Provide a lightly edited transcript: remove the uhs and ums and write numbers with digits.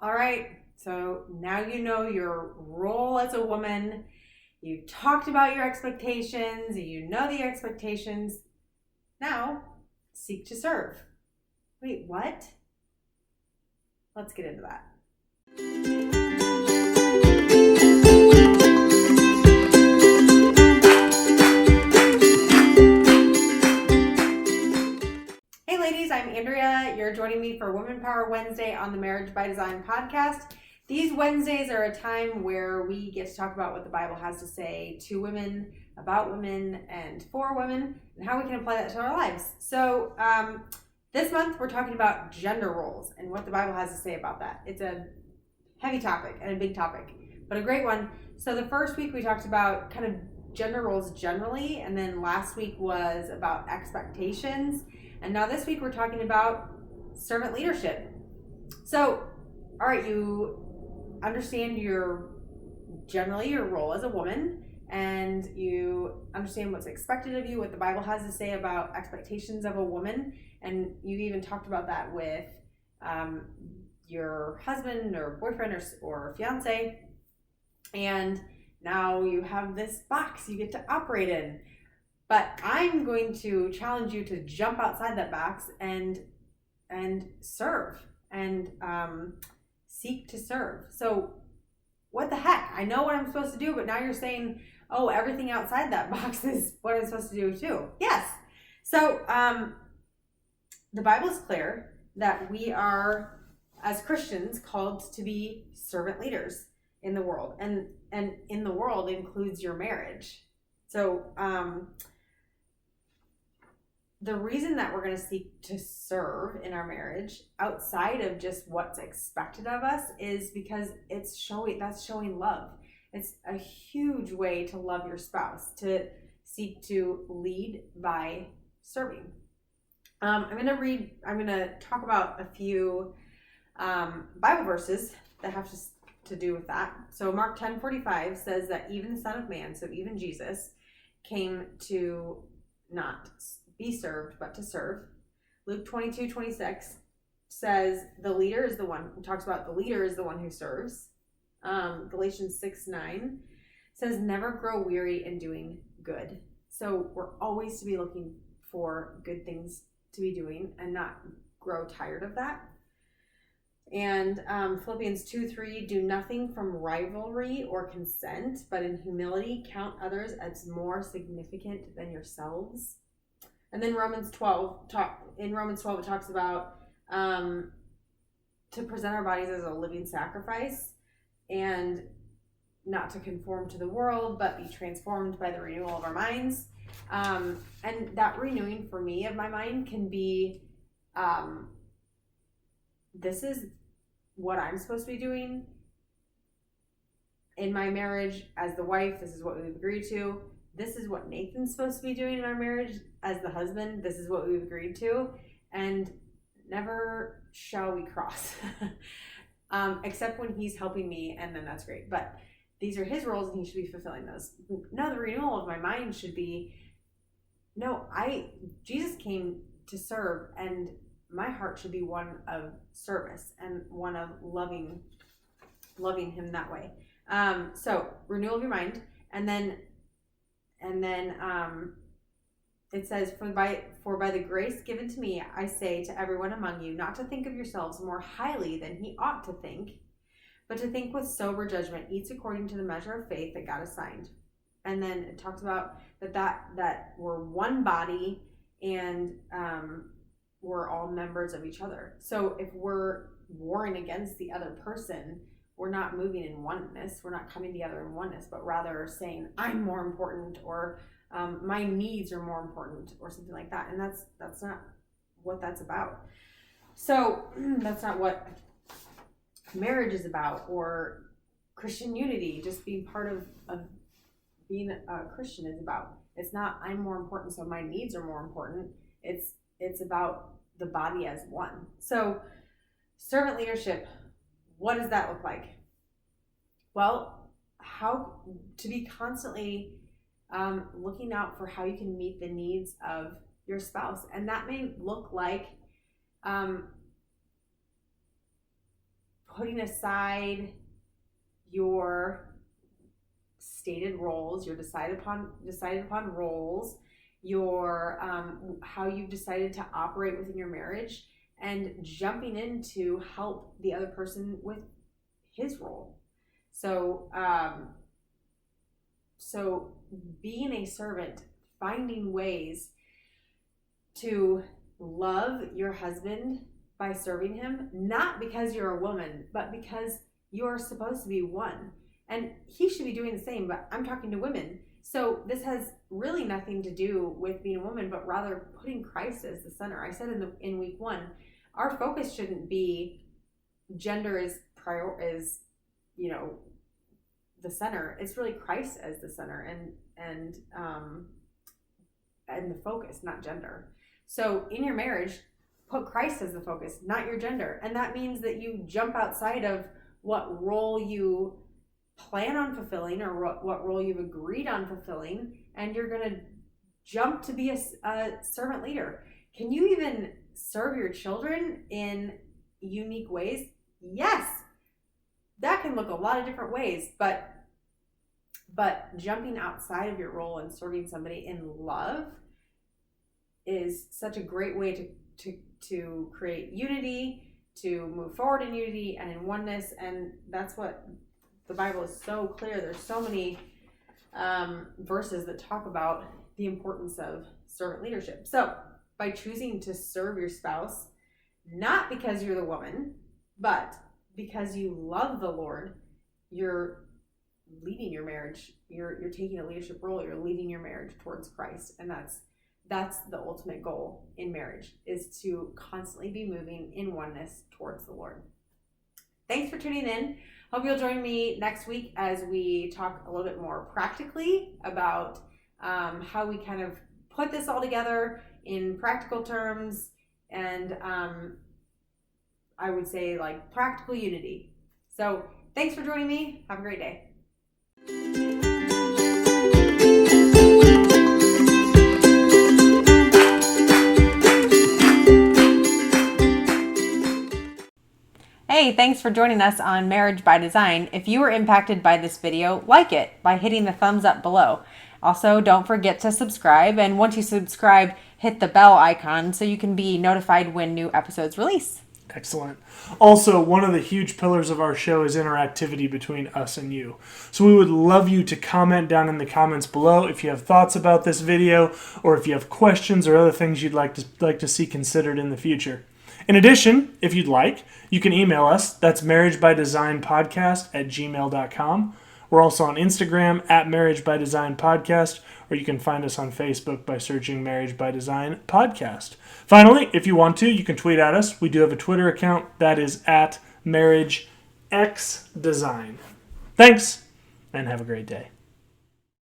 All right, so now you know your role as a woman. You've talked about your expectations, you know the expectations. Now, seek to serve. Wait, what? Let's get into that. Hey ladies, I'm Andrea. You're joining me for Women Power Wednesday on the Marriage by Design podcast. These Wednesdays are a time where we get to talk about what the Bible has to say to women, about women, and for women, and how we can apply that to our lives. So this month we're talking about gender roles and what the Bible has to say about that. It's a heavy topic and a big topic, but a great one. So the first week we talked about kind of gender roles generally, and then last week was about expectations. And now this week we're talking about servant leadership. So, all right, you understand your role as a woman, and you understand what's expected of you, what the Bible has to say about expectations of a woman, and you even talked about that with your husband or boyfriend or fiance. And now you have this box you get to operate in. But I'm going to challenge you to jump outside that box and serve and seek to serve. So what the heck? I know what I'm supposed to do, but now you're saying, oh, everything outside that box is what I'm supposed to do too. Yes. So the Bible is clear that we are, as Christians, called to be servant leaders in the world. And in the world includes your marriage. So the reason that we're going to seek to serve in our marriage outside of just what's expected of us is because that's showing love. It's a huge way to love your spouse, to seek to lead by serving. I'm going to talk about a few Bible verses that have to do with that. So Mark 10:45 says that even the Son of Man, so even Jesus, came to not be served, but to serve. Luke 22:26 says talks about the leader is the one who serves. Galatians 6:9 says never grow weary in doing good. So we're always to be looking for good things to be doing and not grow tired of that. And Philippians 2:3, do nothing from rivalry or consent, but in humility count others as more significant than yourselves. And then Romans 12 it talks about to present our bodies as a living sacrifice and not to conform to the world, but be transformed by the renewal of our minds. And that renewing for me of my mind can be, this is what I'm supposed to be doing in my marriage as the wife. This is what we've agreed to. This is what Nathan's supposed to be doing in our marriage as the husband. This is what we've agreed to. And never shall we cross. Except when he's helping me, and then that's great. But these are his roles and he should be fulfilling those. No, the renewal of my mind should be, Jesus came to serve, and my heart should be one of service and one of loving him that way. So renewal of your mind, and then it says, for by the grace given to me, I say to everyone among you, not to think of yourselves more highly than he ought to think, but to think with sober judgment, each according to the measure of faith that God assigned. And then it talks about that we're one body, and we're all members of each other. So if we're warring against the other person, we're not moving in oneness. We're not coming together in oneness, but rather saying, I'm more important, or my needs are more important, or something like that. And that's not what that's about. So that's not what marriage is about, or Christian unity, just being part of being a Christian is about. It's not I'm more important, so my needs are more important. It's about the body as one. So servant leadership, what does that look like? Well, how to be constantly looking out for how you can meet the needs of your spouse. And that may look like putting aside your stated roles, your decided upon roles, your how you've decided to operate within your marriage, and jumping in to help the other person with his role. So being a servant, finding ways to love your husband by serving him, not because you're a woman, but because you're supposed to be one. And he should be doing the same, but I'm talking to women. So this has really nothing to do with being a woman, but rather putting Christ as the center. I said in week 1, our focus shouldn't be gender is the center. It's really Christ as the center and the focus, not gender. So in your marriage, put Christ as the focus, not your gender. And that means that you jump outside of what role you plan on fulfilling or what role you've agreed on fulfilling, and you're going to jump to be a servant leader. Can you even serve your children in unique ways? Yes. That can look a lot of different ways, but jumping outside of your role and serving somebody in love is such a great way to create unity, to move forward in unity and in oneness. And that's what the Bible is so clear. There's so many verses that talk about the importance of servant leadership. So by choosing to serve your spouse, not because you're the woman, but because you love the Lord, you're leading your marriage. You're taking a leadership role. You're leading your marriage towards Christ. And that's the ultimate goal in marriage, is to constantly be moving in oneness towards the Lord. Thanks for tuning in. Hope you'll join me next week as we talk a little bit more practically about how we kind of put this all together in practical terms, and I would say like practical unity. So thanks for joining me. Have a great day. Hey, thanks for joining us on Marriage by Design. If you were impacted by this video, like it by hitting the thumbs up below. Also, don't forget to subscribe, and once you subscribe, hit the bell icon so you can be notified when new episodes release. Excellent. Also, one of the huge pillars of our show is interactivity between us and you. So we would love you to comment down in the comments below if you have thoughts about this video, or if you have questions or other things you'd like to see considered in the future. In addition, if you'd like, you can email us. That's marriagebydesignpodcast@gmail.com. We're also on Instagram @marriagebydesignpodcast, or you can find us on Facebook by searching Marriage by Design Podcast. Finally, if you want to, you can tweet at us. We do have a Twitter account that is @MarriageXDesign. Thanks, and have a great day.